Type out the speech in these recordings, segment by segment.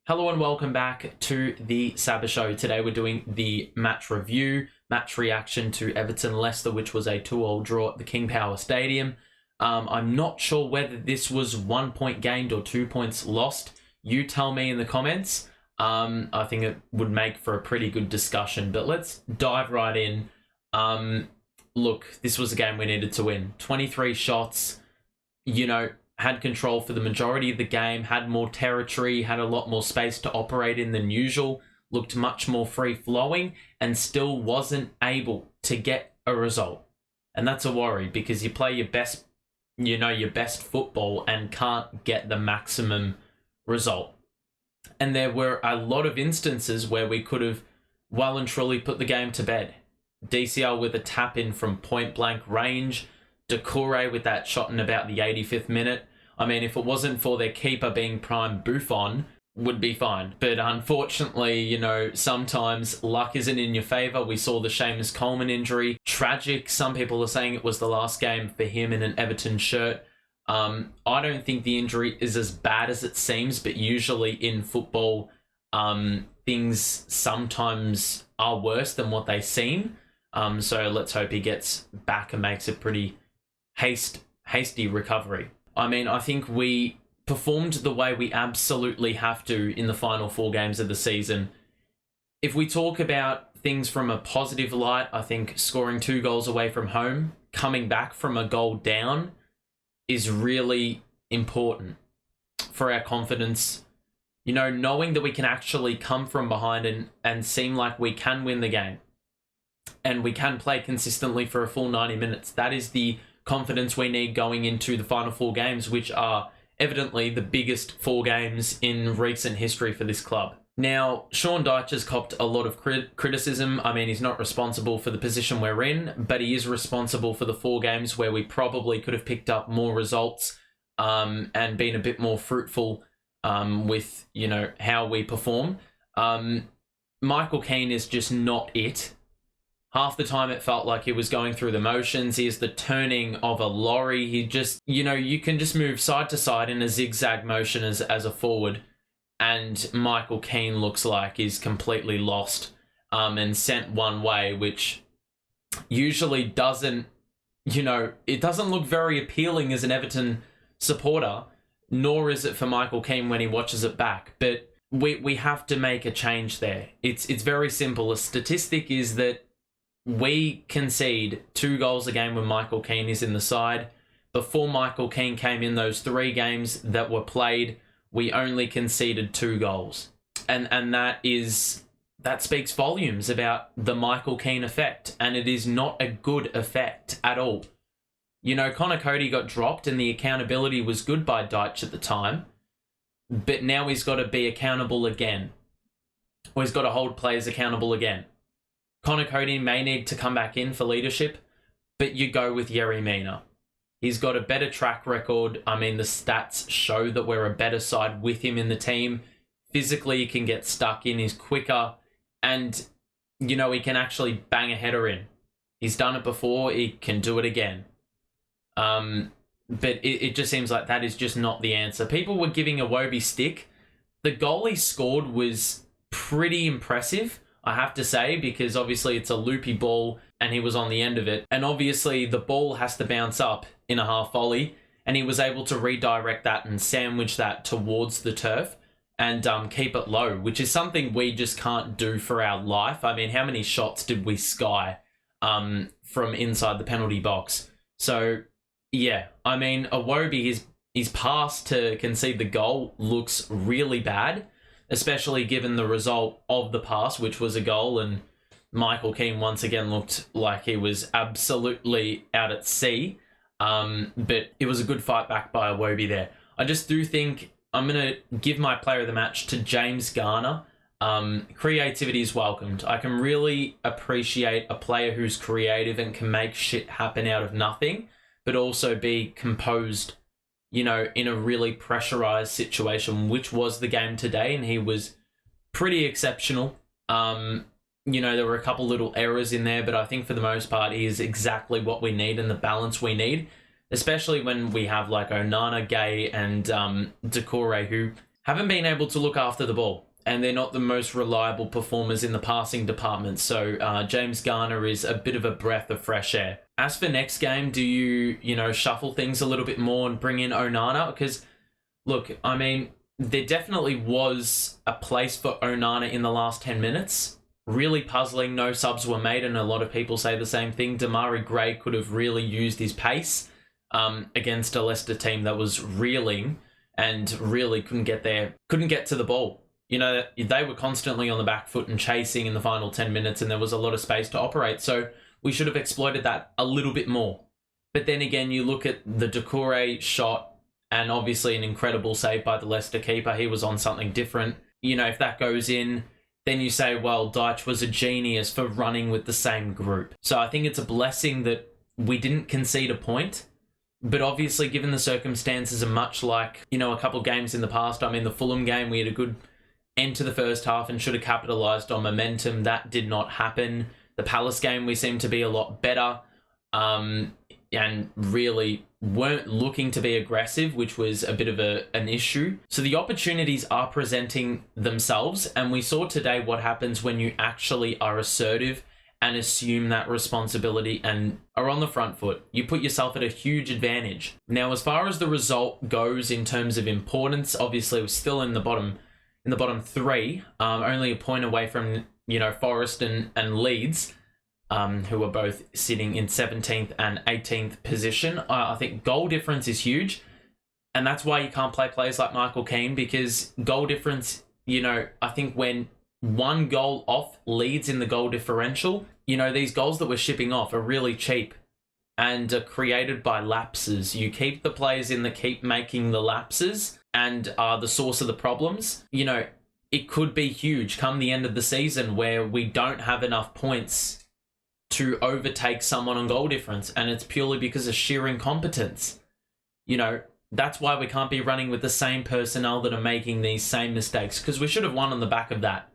Hello and welcome back to the Saba show. Today we're doing the match review, match reaction to Everton Leicester, which was a 2-2 draw at the King Power Stadium. I'm not sure whether this was 1 point gained or 2 points lost. You tell me in the comments. I think it would make for a pretty good discussion, but let's dive right in. Look, this was a game we needed to win. 23 shots, had control for the majority of the game, had more territory, had a lot more space to operate in than usual, looked much more free-flowing, and still wasn't able to get a result. And that's a worry because you play your best, your best football and can't get the maximum result. And there were a lot of instances where we could have well and truly put the game to bed. DCL with a tap-in from point-blank range, Doucouré with that shot in about the 85th minute. I mean, if it wasn't for their keeper being prime Buffon, would be fine. But unfortunately, sometimes luck isn't in your favour. We saw the Seamus Coleman injury. Tragic. Some people are saying it was the last game for him in an Everton shirt. I don't think the injury is as bad as it seems, but usually in football, things sometimes are worse than what they seem. So let's hope he gets back and makes a pretty hasty recovery. I mean, I think we performed the way we absolutely have to in the final 4 games of the season. If we talk about things from a positive light, I think scoring 2 goals away from home, coming back from a goal down is really important for our confidence. Knowing that we can actually come from behind and seem like we can win the game and we can play consistently for a full 90 minutes. That is the confidence we need going into the final 4 games, which are evidently the biggest 4 games in recent history for this club. Now, Sean Dyche has copped a lot of criticism. I mean, he's not responsible for the position we're in, but he is responsible for the 4 games where we probably could have picked up more results and been a bit more fruitful with, how we perform. Michael Keane is just not it. Half the time it felt like he was going through the motions. He is the turning of a lorry. He just, you can just move side to side in a zigzag motion as a forward. And Michael Keane looks like he's completely lost and sent one way, which usually doesn't, it doesn't look very appealing as an Everton supporter, nor is it for Michael Keane when he watches it back. But we have to make a change there. It's very simple. A statistic is that we concede 2 goals a game when Michael Keane is in the side. Before Michael Keane came in, those 3 games that were played, we only conceded 2 goals. And that speaks volumes about the Michael Keane effect. And it is not a good effect at all. Connor Cody got dropped and the accountability was good by Dyche at the time. But now he's got to be accountable again. Or he's got to hold players accountable again. Connor Cody may need to come back in for leadership, but you go with Yerry Mina. He's got a better track record. I mean, the stats show that we're a better side with him in the team. Physically, he can get stuck in. He's quicker. And, he can actually bang a header in. He's done it before. He can do it again. But it just seems like that is just not the answer. People were giving Iwobi stick. The goal he scored was pretty impressive, I have to say, because obviously it's a loopy ball and he was on the end of it. And obviously the ball has to bounce up in a half volley and he was able to redirect that and sandwich that towards the turf and keep it low, which is something we just can't do for our life. I mean, how many shots did we sky from inside the penalty box? So, yeah, I mean, Iwobi, his pass to concede the goal looks really bad, especially given the result of the pass, which was a goal, and Michael Keane once again looked like he was absolutely out at sea. But it was a good fight back by Iwobi there. I just do think I'm going to give my player of the match to James Garner. Creativity is welcomed. I can really appreciate a player who's creative and can make shit happen out of nothing, but also be composed in a really pressurized situation, which was the game today, and he was pretty exceptional. There were a couple little errors in there, but I think for the most part, he is exactly what we need and the balance we need, especially when we have like Onana, Gay, and Doucouré, who haven't been able to look after the ball, and they're not the most reliable performers in the passing department. So James Garner is a bit of a breath of fresh air. As for next game, do you shuffle things a little bit more and bring in Onana? Because, look, I mean, there definitely was a place for Onana in the last 10 minutes. Really puzzling, no subs were made, and a lot of people say the same thing. Damari Gray could have really used his pace against a Leicester team that was reeling and really couldn't get to the ball. You know, they were constantly on the back foot and chasing in the final 10 minutes, and there was a lot of space to operate. So we should have exploited that a little bit more. But then again, you look at the Doucouré shot, and obviously an incredible save by the Leicester keeper. He was on something different. You know, if that goes in, then you say, well, Dyche was a genius for running with the same group. So I think it's a blessing that we didn't concede a point. But obviously, given the circumstances are much like, a couple of games in the past. I mean, the Fulham game, we had a good end to the first half and should have capitalised on momentum. That did not happen. The Palace game, we seemed to be a lot better and really weren't looking to be aggressive, which was a bit of an issue. So the opportunities are presenting themselves, and we saw today what happens when you actually are assertive and assume that responsibility and are on the front foot. You put yourself at a huge advantage. Now, as far as the result goes in terms of importance, obviously we're still in the bottom three, only a point away from Forest and Leeds, who are both sitting in 17th and 18th position. I think goal difference is huge, and that's why you can't play players like Michael Keane, because goal difference, I think when one goal off leads in the goal differential, these goals that we're shipping off are really cheap and are created by lapses. You keep the players in that keep making the lapses and are the source of the problems. It could be huge come the end of the season where we don't have enough points to overtake someone on goal difference, and it's purely because of sheer incompetence. That's why we can't be running with the same personnel that are making these same mistakes, because we should have won on the back of that.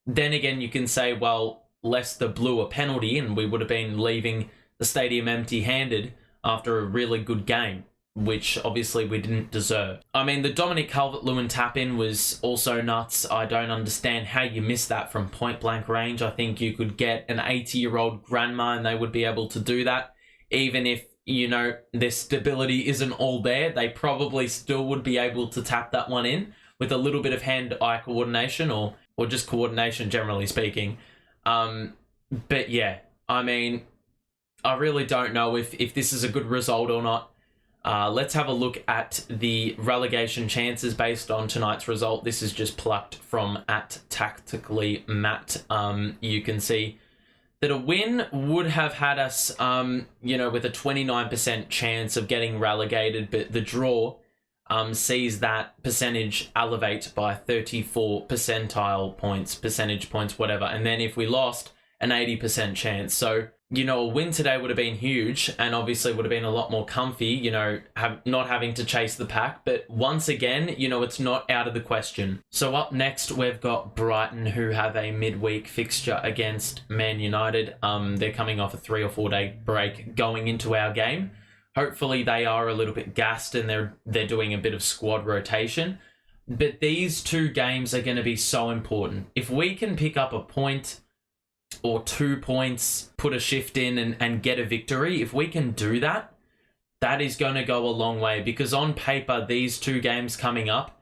Then again, you can say, well, Leicester blew a penalty and we would have been leaving the stadium empty-handed after a really good game, which obviously we didn't deserve. I mean, the Dominic Calvert-Lewin tap-in was also nuts. I don't understand how you missed that from point-blank range. I think you could get an 80-year-old grandma and they would be able to do that. Even if, their stability isn't all there, they probably still would be able to tap that one in with a little bit of hand-eye coordination or just coordination, generally speaking. But yeah, I mean, I really don't know if this is a good result or not. Let's have a look at the relegation chances based on tonight's result. This is just plucked from @tacticallymatt. You can see that a win would have had us, with a 29% chance of getting relegated, but the draw sees that percentage elevate by 34 percentile points, percentage points, whatever. And then if we lost, an 80% chance. So, a win today would have been huge and obviously would have been a lot more comfy, not having to chase the pack. But once again, it's not out of the question. So up next, we've got Brighton, who have a midweek fixture against Man United. They're coming off a 3 or 4 day break going into our game. Hopefully they are a little bit gassed and they're doing a bit of squad rotation. But these two games are going to be so important. If we can pick up a point or 2 points, put a shift in and get a victory, if we can do that, that is going to go a long way. Because on paper, these two games coming up,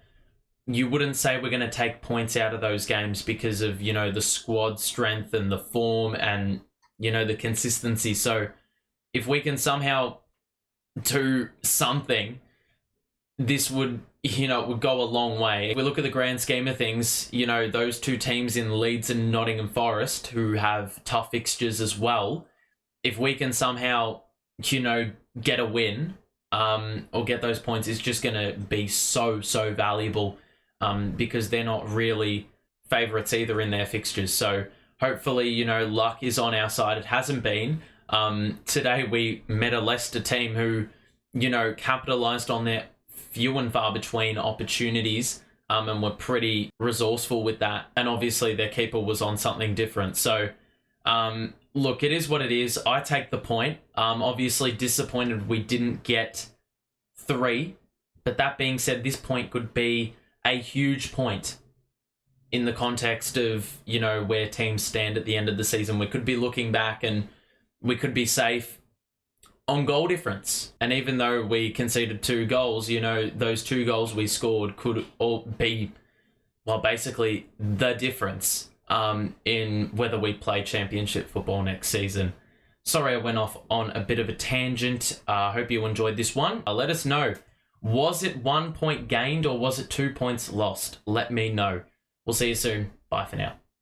you wouldn't say we're going to take points out of those games because of, the squad strength and the form and, the consistency. So if we can somehow do something, this would, would go a long way. If we look at the grand scheme of things, those two teams in Leeds and Nottingham Forest who have tough fixtures as well, if we can somehow, get a win or get those points, it's just going to be so valuable because they're not really favourites either in their fixtures. So hopefully, luck is on our side. It hasn't been. Today we met a Leicester team who, capitalised on their few and far between opportunities and were pretty resourceful with that. And obviously their keeper was on something different. So, look, it is what it is. I take the point. Obviously disappointed we didn't get 3. But that being said, this point could be a huge point in the context of, you know, where teams stand at the end of the season. We could be looking back and we could be safe on goal difference. And even though we conceded 2 goals, you know, those 2 goals we scored could all be, well, basically the difference in whether we play championship football next season. Sorry I went off on a bit of a tangent. I hope you enjoyed this one. Let us know. Was it 1 point gained or was it 2 points lost? Let me know. We'll see you soon. Bye for now.